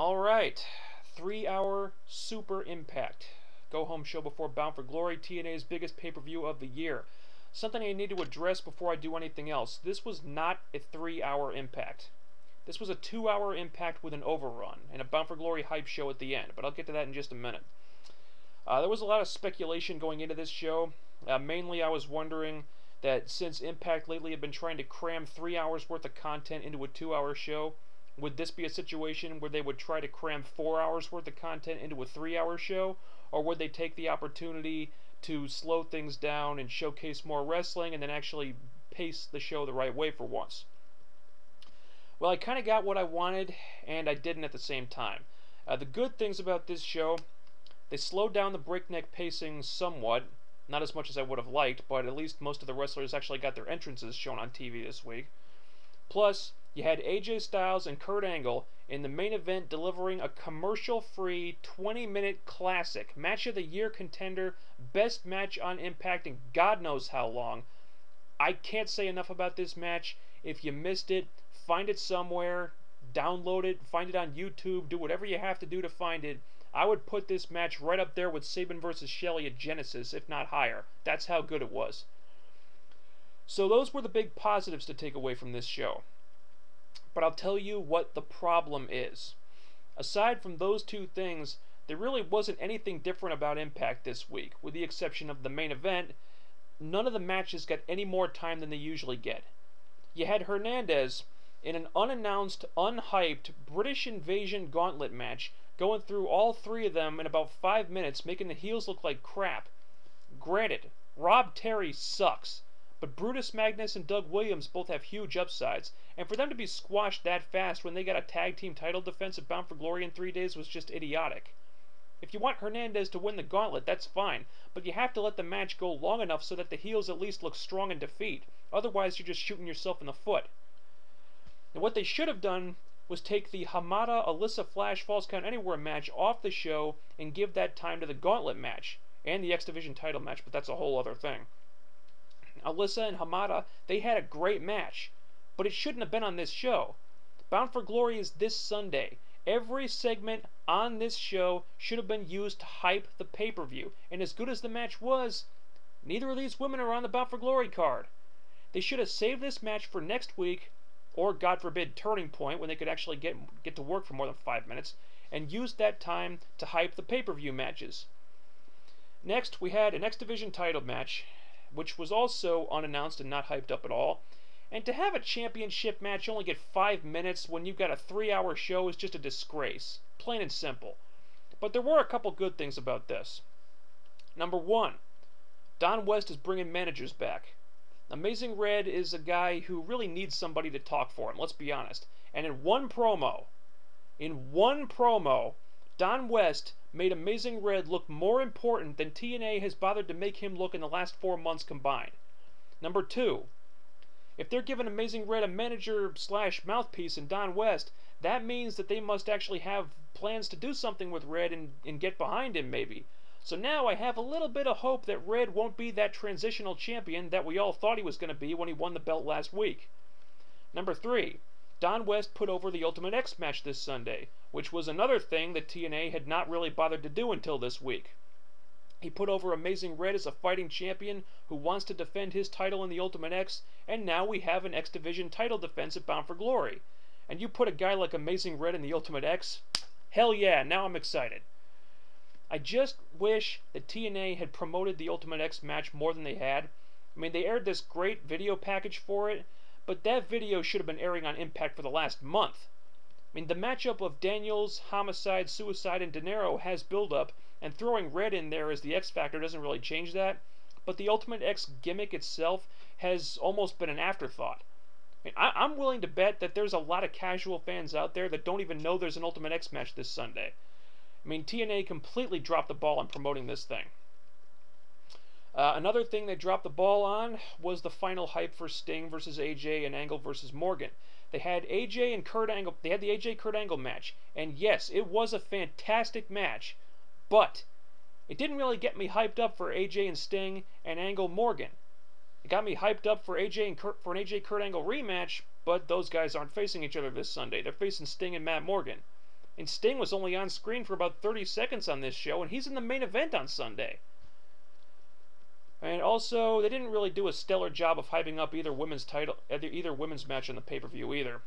Alright, 3-hour Super Impact. Go-home show before Bound for Glory, TNA's biggest pay-per-view of the year. Something I need to address before I do anything else. This was not a 3-hour Impact. This was a 2-hour Impact with an overrun, and a Bound for Glory hype show at the end, but I'll get to that in just a minute. There was a lot of speculation going into this show. Mainly I was wondering that since Impact lately had been trying to cram 3 hours worth of content into a 2-hour show, would this be a situation where they would try to cram 4 hours worth of content into a 3-hour show? Or would they take the opportunity to slow things down and showcase more wrestling and then actually pace the show the right way for once? Well, I kind of got what I wanted, and I didn't at the same time. The good things about this show, they slowed down the breakneck pacing somewhat. Not as much as I would have liked, but at least most of the wrestlers actually got their entrances shown on TV this week. Plus, you had AJ Styles and Kurt Angle in the main event delivering a commercial-free 20-minute classic. Match of the year contender, best match on Impact in God knows how long. I can't say enough about this match. If you missed it, find it somewhere, download it, find it on YouTube, do whatever you have to do to find it. I would put this match right up there with Sabin vs. Shelley at Genesis, if not higher. That's how good it was. So those were the big positives to take away from this show. But I'll tell you what the problem is. Aside from those two things, there really wasn't anything different about Impact this week, with the exception of the main event. None of the matches got any more time than they usually get. You had Hernandez in an unannounced, unhyped British Invasion gauntlet match, going through all three of them in about 5 minutes, making the heels look like crap. Granted, Rob Terry sucks, but Brutus Magnus and Doug Williams both have huge upsides, and for them to be squashed that fast when they got a tag team title defense at Bound for Glory in 3 days was just idiotic. If you want Hernandez to win the gauntlet, that's fine, but you have to let the match go long enough so that the heels at least look strong in defeat. Otherwise, you're just shooting yourself in the foot. And what they should have done was take the Hamada Alyssa Flash Falls Count Anywhere match off the show and give that time to the gauntlet match and the X Division title match, but that's a whole other thing. Alyssa and Hamada, they had a great match, but it shouldn't have been on this show. Bound for Glory is this Sunday. Every segment on this show should have been used to hype the pay-per-view, and as good as the match was, neither of these women are on the Bound for Glory card. They should have saved this match for next week, or God forbid Turning Point, when they could actually get to work for more than 5 minutes, and used that time to hype the pay-per-view matches. Next, we had an X Division title match, which was also unannounced and not hyped up at all. And to have a championship match only get 5 minutes when you've got a 3-hour show is just a disgrace. Plain and simple. But there were a couple good things about this. Number one, Don West is bringing managers back. Amazing Red is a guy who really needs somebody to talk for him, let's be honest. And in one promo, Don West made Amazing Red look more important than TNA has bothered to make him look in the last 4 months combined. Number two, if they're giving Amazing Red a manager/mouthpiece in Don West, that means that they must actually have plans to do something with Red and get behind him, maybe. So now I have a little bit of hope that Red won't be that transitional champion that we all thought he was going to be when he won the belt last week. Number three, Don West put over the Ultimate X match this Sunday, which was another thing that TNA had not really bothered to do until this week. He put over Amazing Red as a fighting champion who wants to defend his title in the Ultimate X, and now we have an X Division title defense at Bound for Glory. And you put a guy like Amazing Red in the Ultimate X? Hell yeah, now I'm excited. I just wish that TNA had promoted the Ultimate X match more than they had. I mean, they aired this great video package for it, but that video should have been airing on Impact for the last month. I mean, the matchup of Daniels, Homicide, Suicide, and De Niro has build-up, and throwing Red in there as the X Factor doesn't really change that, but the Ultimate X gimmick itself has almost been an afterthought. I mean, I'm willing to bet that there's a lot of casual fans out there that don't even know there's an Ultimate X match this Sunday. I mean, TNA completely dropped the ball on promoting this thing. Another thing they dropped the ball on was the final hype for Sting versus AJ and Angle versus Morgan. They had AJ and Kurt Angle. They had the AJ Kurt Angle match, and yes, it was a fantastic match, but it didn't really get me hyped up for AJ and Sting and Angle Morgan. It got me hyped up for AJ and for an AJ Kurt Angle rematch, but those guys aren't facing each other this Sunday. They're facing Sting and Matt Morgan. And Sting was only on screen for about 30 seconds on this show, and he's in the main event on Sunday. And also, they didn't really do a stellar job of hyping up either women's match on the pay-per-view either.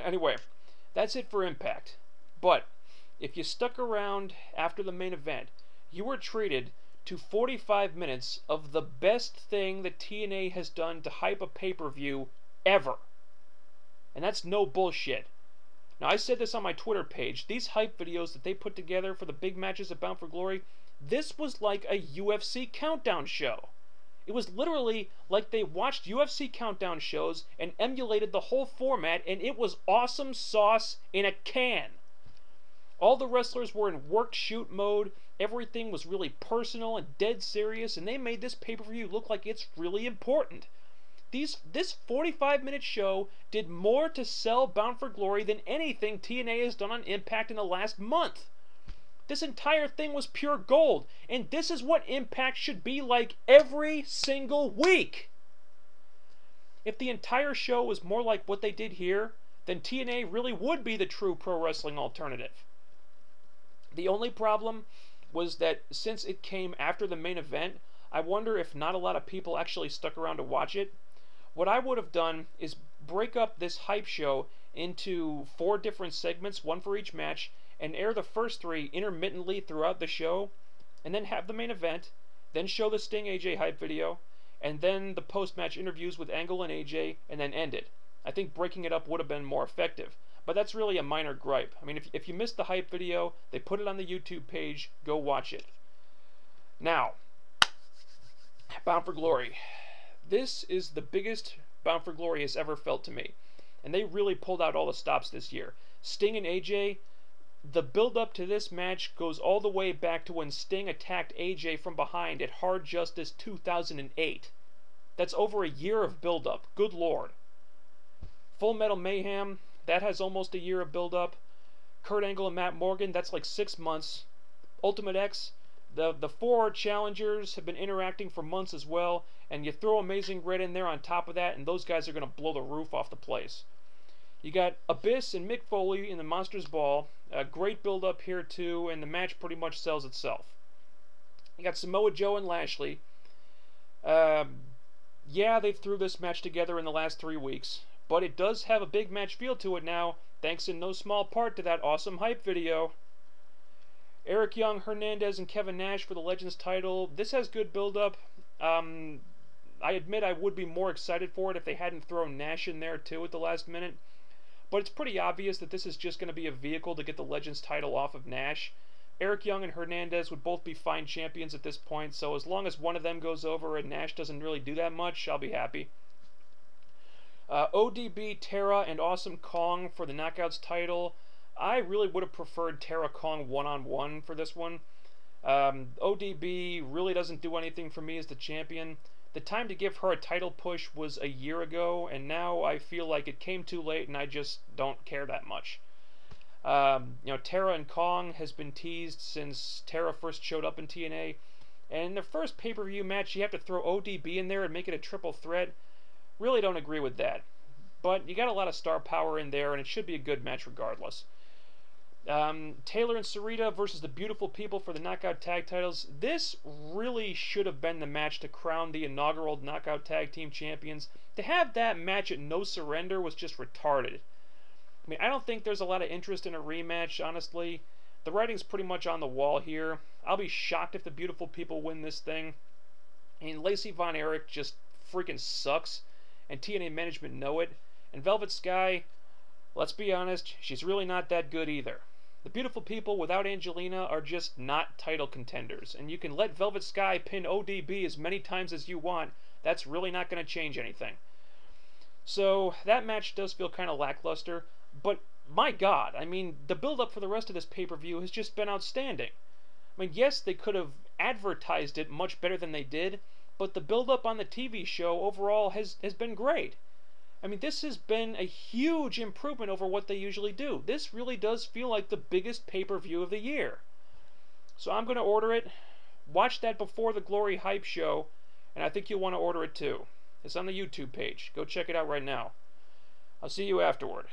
Anyway, that's it for Impact. But if you stuck around after the main event, you were treated to 45 minutes of the best thing that TNA has done to hype a pay-per-view ever. And that's no bullshit. Now, I said this on my Twitter page. These hype videos that they put together for the big matches at Bound for Glory, this was like a UFC countdown show. It was literally like they watched UFC countdown shows and emulated the whole format, and it was awesome sauce in a can. All the wrestlers were in work-shoot mode. Everything was really personal and dead serious, and they made this pay-per-view look like it's really important. This 45-minute show did more to sell Bound for Glory than anything TNA has done on Impact in the last month. This entire thing was pure gold, and this is what Impact should be like every single week. If the entire show was more like what they did here, then TNA really would be the true pro wrestling alternative. The only problem was that since it came after the main event, I wonder if not a lot of people actually stuck around to watch it. What I would have done is break up this hype show into 4 different segments, 1 for each match, and air the first 3 intermittently throughout the show, and then have the main event, then show the Sting AJ hype video, and then the post-match interviews with Angle and AJ, and then end it. I think breaking it up would have been more effective, but that's really a minor gripe. I mean, if you missed the hype video, they put it on the YouTube page, go watch it. Now, Bound for Glory. This is the biggest Bound for Glory has ever felt to me, and they really pulled out all the stops this year. Sting and AJ, the build-up to this match goes all the way back to when Sting attacked AJ from behind at Hard Justice 2008. That's over a year of build-up. Good Lord. Full Metal Mayhem, that has almost a year of build-up. Kurt Angle and Matt Morgan, that's like 6 months. Ultimate X, the 4 challengers have been interacting for months as well, and you throw Amazing Red in there on top of that, and those guys are going to blow the roof off the place. You got Abyss and Mick Foley in the Monsters Ball. A great build-up here too, and the match pretty much sells itself. You got Samoa Joe and Lashley. Yeah, they threw this match together in the last 3 weeks, but it does have a big match feel to it now, thanks in no small part to that awesome hype video. Eric Young, Hernandez, and Kevin Nash for the Legends title. This has good build-up. I admit I would be more excited for it if they hadn't thrown Nash in there too at the last minute. But it's pretty obvious that this is just going to be a vehicle to get the Legends title off of Nash. Eric Young and Hernandez would both be fine champions at this point, so as long as one of them goes over and Nash doesn't really do that much, I'll be happy. ODB, Tara, and Awesome Kong for the Knockouts title. I really would have preferred Tara Kong one-on-one for this one. ODB really doesn't do anything for me as the champion. The time to give her a title push was a year ago, and now I feel like it came too late and I just don't care that much. Tara and Kong has been teased since Tara first showed up in TNA, and in the first pay-per-view match you have to throw ODB in there and make it a triple threat. Really don't agree with that. But you got a lot of star power in there, and it should be a good match regardless. Taylor and Sarita versus the Beautiful People for the Knockout Tag titles. This really should have been the match to crown the inaugural Knockout Tag Team Champions. To have that match at No Surrender was just retarded. I mean, I don't think there's a lot of interest in a rematch, honestly. The writing's pretty much on the wall here. I'll be shocked if the Beautiful People win this thing. And Lacey Von Erich just freaking sucks, and TNA management know it. And Velvet Sky, let's be honest, she's really not that good either. The Beautiful People without Angelina are just not title contenders, and you can let Velvet Sky pin ODB as many times as you want. That's really not going to change anything. So that match does feel kind of lackluster, but my God, I mean, the build-up for the rest of this pay-per-view has just been outstanding. I mean, yes, they could have advertised it much better than they did, but the build-up on the TV show overall has been great. I mean, this has been a huge improvement over what they usually do. This really does feel like the biggest pay-per-view of the year. So I'm going to order it. Watch that before the Glory Hype show, and I think you'll want to order it too. It's on the YouTube page. Go check it out right now. I'll see you afterward.